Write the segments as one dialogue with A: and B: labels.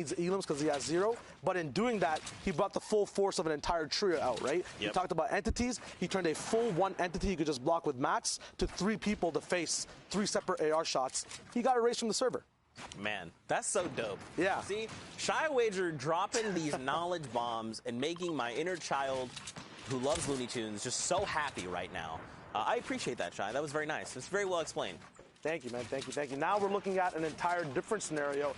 A: needs elims because he has 0, but in doing that, he brought the full force of an entire trio out, right? He talked about entities. He turned a full 1 entity you could just block with mats to 3 people to face 3 separate AR shots. He got erased from the server.
B: Man, that's so dope.
A: Yeah.
B: See, Shy Wager dropping these knowledge bombs and making my inner child who loves Looney Tunes just so happy right now. I appreciate that, Shy. That was very nice. It's very well explained.
A: Thank you, man. Thank you, thank you. Now we're looking at an entire different scenario.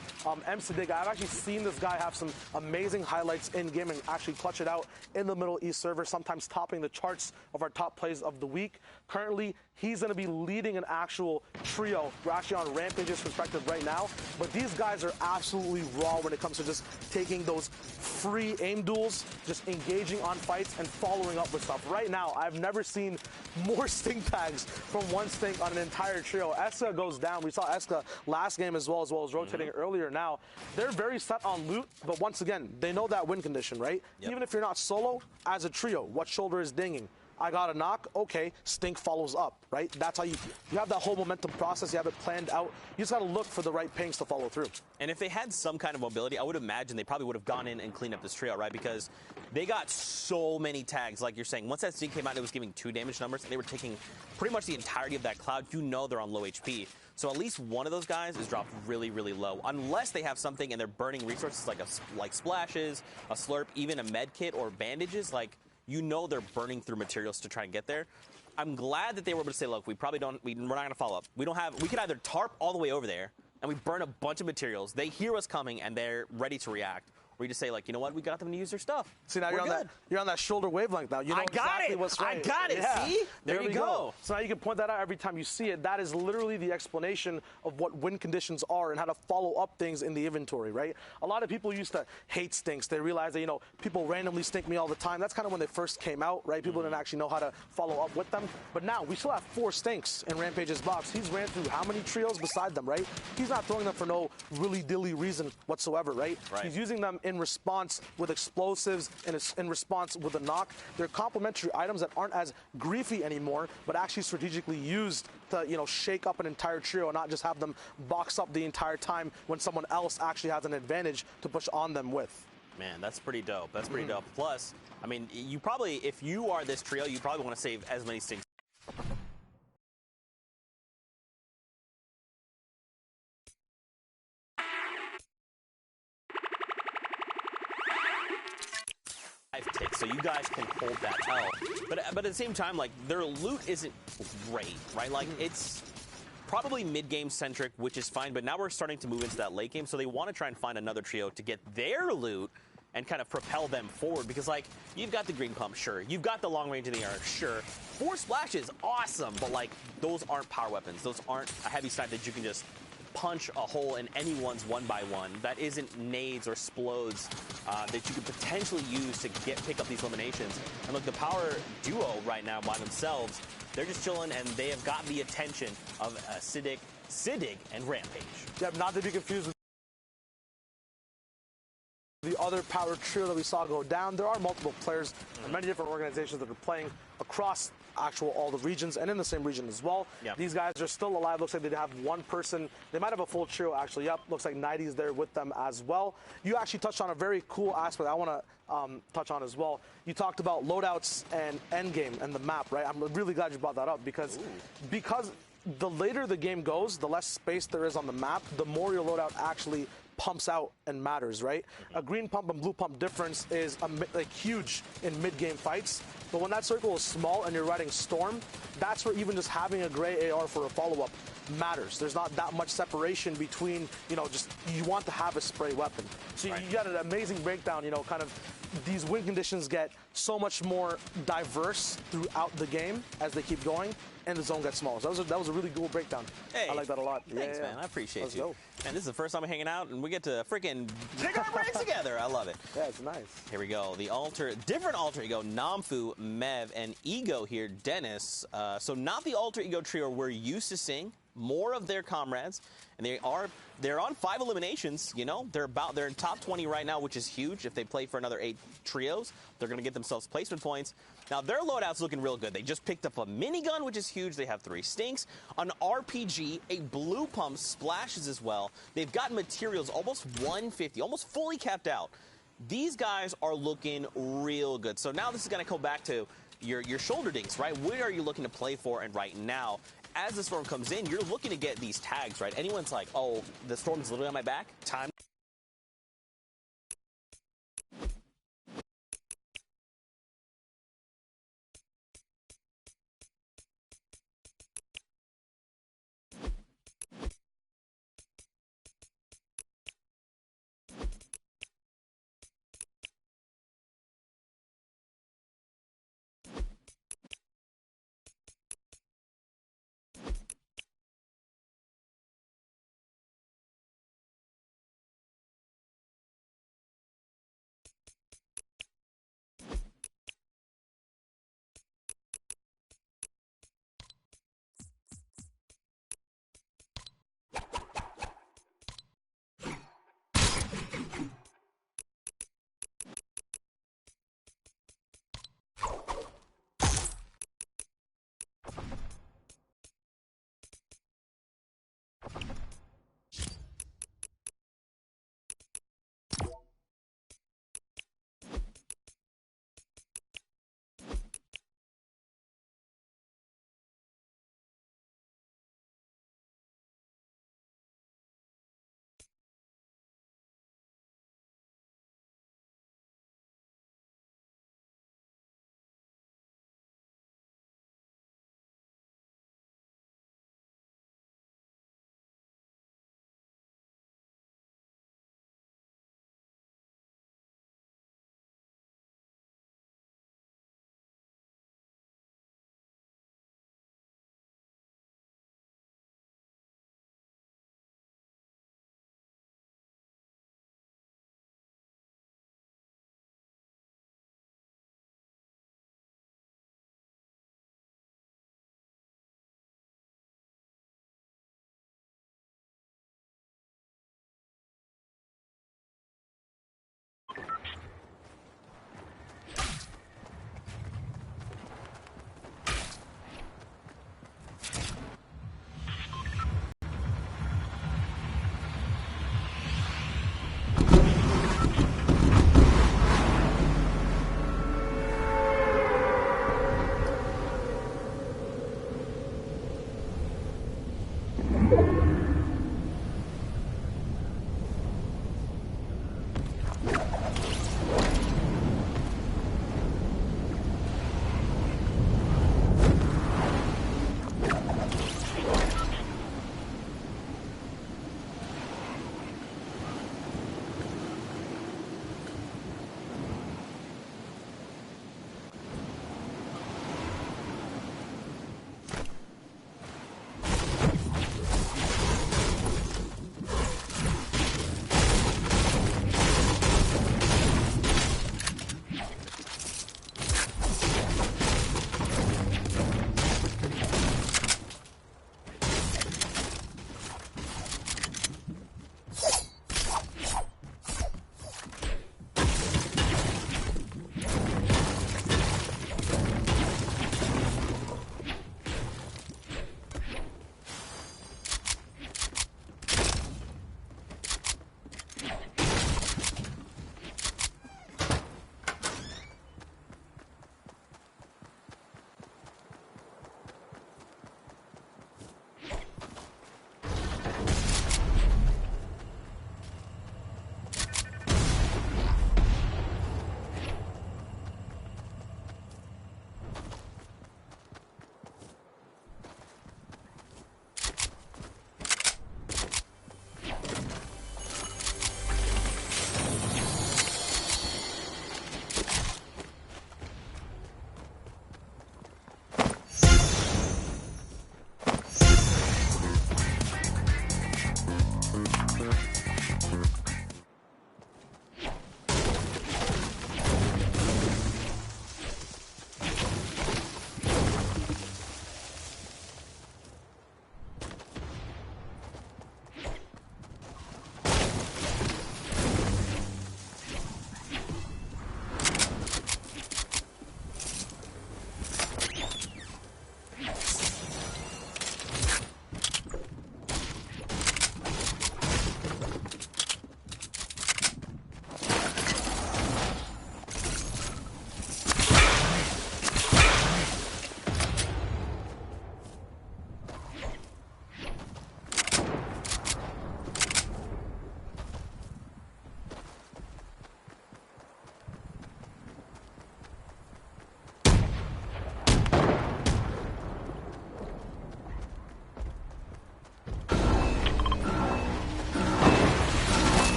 A: Dig, I've actually seen this guy have some amazing highlights in-game and actually clutch it out in the Middle East server, sometimes topping the charts of our top plays of the week. Currently, he's going to be leading an actual trio. We're actually on Rampage's perspective right now, but these guys are absolutely raw when it comes to just taking those free aim duels, just engaging on fights and following up with stuff. Right now, I've never seen more stink tags from one stink on an entire trio. Eska goes down. We saw Eska last game as well as rotating earlier. Now, they're very set on loot, but once again, they know that win condition, right? Even if you're not solo, as a trio, what shoulder is dinging? I got a knock, okay, stink follows up, right? That's how you have that whole momentum process, you have it planned out. You just got to look for the right pings to follow through.
B: And if they had some kind of mobility, I would imagine they probably would have gone in and cleaned up this trio, right? Because they got so many tags, like you're saying. Once that stink came out, it was giving 2 damage numbers, and they were taking pretty much the entirety of that cloud. You know they're on low HP. So at least one of those guys is dropped really, really low. Unless they have something and they're burning resources like splashes, a slurp, even a med kit or bandages, like, you know they're burning through materials to try and get there. I'm glad that they were able to say, look, we're not going to follow up. We could either tarp all the way over there and we burn a bunch of materials. They hear us coming and they're ready to react. Or you just say, like, you know what, we got them to use their stuff.
A: See, now you're on that shoulder wavelength now. You know exactly what's right.
B: I got it.
A: Yeah.
B: See? There you go.
A: So now you can point that out every time you see it. That is literally the explanation of what win conditions are and how to follow up things in the inventory, right? A lot of people used to hate stinks. They realized that, you know, people randomly stink me all the time. That's kind of when they first came out, right? People didn't actually know how to follow up with them. But now we still have 4 stinks in Rampage's box. He's ran through how many trios beside them, right? He's not throwing them for no really dilly reason whatsoever, right? He's using them in response with explosives and in response with a knock. They're complementary items that aren't as griefy anymore, but actually strategically used to, you know, shake up an entire trio and not just have them box up the entire time when someone else actually has an advantage to push on them with.
B: Man, that's pretty dope. That's pretty dope. Plus, I mean, you probably, if you are this trio, you probably want to save as many stinks. Ticks, so you guys can hold that L. But at the same time, like, their loot isn't great, right? Like, it's probably mid-game centric, which is fine, but now we're starting to move into that late game, so they want to try and find another trio to get their loot and kind of propel them forward, because, like, you've got the green pump, sure. You've got the long range in the air, sure. 4 splashes, awesome, but, like, those aren't power weapons. Those aren't a heavy snipe that you can just punch a hole in anyone's 1x1. That isn't nades or splodes that you could potentially use to pick up these eliminations. And look, the power duo right now by themselves, they're just chilling, and they have got the attention of Siddig, and Rampage.
A: Yeah, not to be confused with the other power trio that we saw go down. There are multiple players and many different organizations that are playing across all the regions and in the same region as well. These guys are still alive. Looks like they have 1 person. They might have a full trio actually. Yep, looks like 90's there with them as well. You actually touched on a very cool aspect I want to touch on as well. You talked about loadouts and endgame and the map, right? I'm really glad you brought that up because the later the game goes, the less space there is on the map, the more your loadout actually pumps out and matters, right? A green pump and blue pump difference is like huge in mid-game fights, but when that circle is small and you're riding Storm, that's where even just having a gray AR for a follow-up matters. There's not that much separation between, you know, just you want to have a spray weapon. So you got an amazing breakdown, you know, kind of these win conditions get so much more diverse throughout the game as they keep going, and the zone gets smaller. So that was a really cool breakdown.
B: Hey,
A: I like that a lot.
B: Thanks, man. I appreciate you. And this is the first time we're hanging out, and we get to freaking take our breaks together. I love it.
A: Yeah, it's nice.
B: Here we go. The different alter ego, Namfu, Mev, and Ego here, Dennis. So not the alter ego trio we're used to seeing more of their comrades, and they're on 5 eliminations. You know, they're in top 20 right now, which is huge. If they play for another 8 trios, they're going to get themselves placement points. Now their loadout's looking real good. They just picked up a minigun, which is huge. They have 3 stinks, an RPG, a blue pump, splashes as well. They've got materials almost 150, almost fully capped out. These guys are looking real good. So now this is going to go back to your shoulder dings, right? What are you looking to play for? And right now, as the storm comes in, you're looking to get these tags, right? Anyone's like, oh, the storm is literally on my back. Time